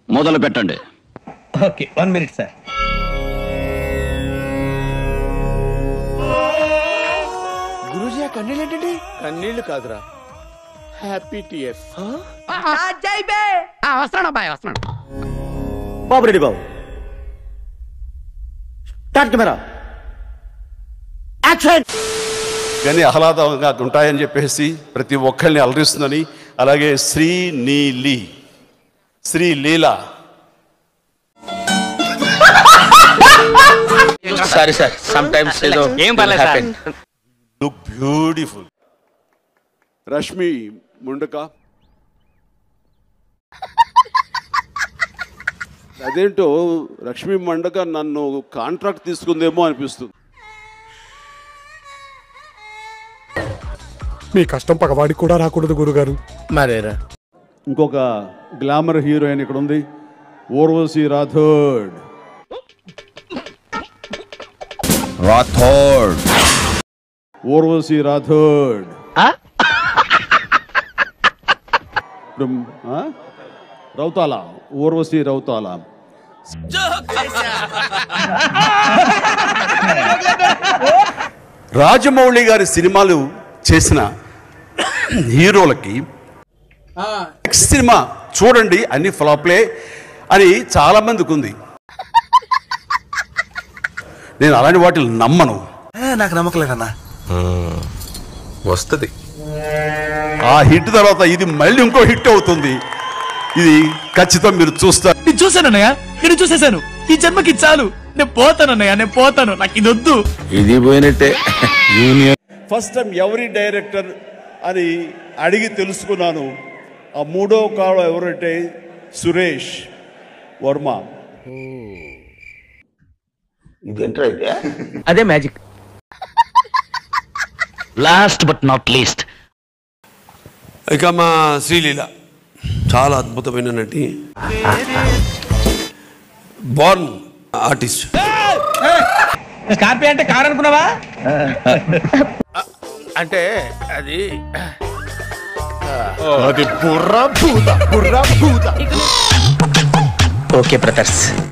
మొదలు పెట్టండి. Okay 1 minute sir. Guruji ఆ కన్నీళ్ళు ఏంటండి? కన్నీళ్లు కాదురా, హ్యాపీ టీఎఫ్. వస్తున్నాడు అబ్బాయి, వస్తున్నాడు. బాబు రెడ్డి బాబు, స్టార్ట్ కెమెరా, యాక్షన్. కానీ ఆహ్లాదంగా ఉంటాయని చెప్పేసి ప్రతి ఒక్కరిని అలరిస్తుందని. అలాగే Sreeleela sorry sir, some times ఏం పర్లేదు sir. Look beautiful. Rashmi Mundaka, అదేంటో లక్ష్మీ మండక నన్ను కాంట్రాక్ట్ తీసుకుందేమో అనిపిస్తుంది. మీ కష్టం పగవాడికి కూడా రాకూడదు గురుగారు. మరేరా. ఇంకొక గ్లామర్ హీరోయిన్ ఇక్కడ ఉంది, ఊర్వశి రాథోడ్. ఊర్వశి రాథోడ్ రౌతాల, ఊర్వశి రౌతాల. రాజమౌళి గారి సినిమాలు చేసిన హీరోలకి నెక్స్ట్ సినిమా చూడండి అన్ని ఫ్లాప్లే అని చాలా మందికి ఉంది. నేను అలాంటి వాటిని నమ్మను. నాకు నమ్మకం లేదన్నా. వస్తుంది. ఆ హిట్ తర్వాత ఇది మళ్ళీ ఇంకో హిట్ అవుతుంది. ఇది ఖచ్చితంగా మీరు చూస్తారు. నేను చూసానన్నయ్య, నేను చూసేసాను. ఈ జన్మకి చాలు, నేను పోతానన్నయ్య, నేను పోతాను, నాకు ఇది వద్దు. ఇది పోయినట్టే. ఫస్ట్ టైం ఎవరి డైరెక్టర్ అని అడిగి తెలుసుకున్నాను. ఆ మూడో కాలం ఎవరంటే సురేష్ వర్మ. అదే magic. Last but not least, ఇక మా శ్రీలీల చాలా అద్భుతమైన నటి, బోర్న్ ఆర్టిస్ట్. స్కార్పియో అంటే కారు అనుకున్నావా? అంటే అది ఓకే బ్రదర్స్.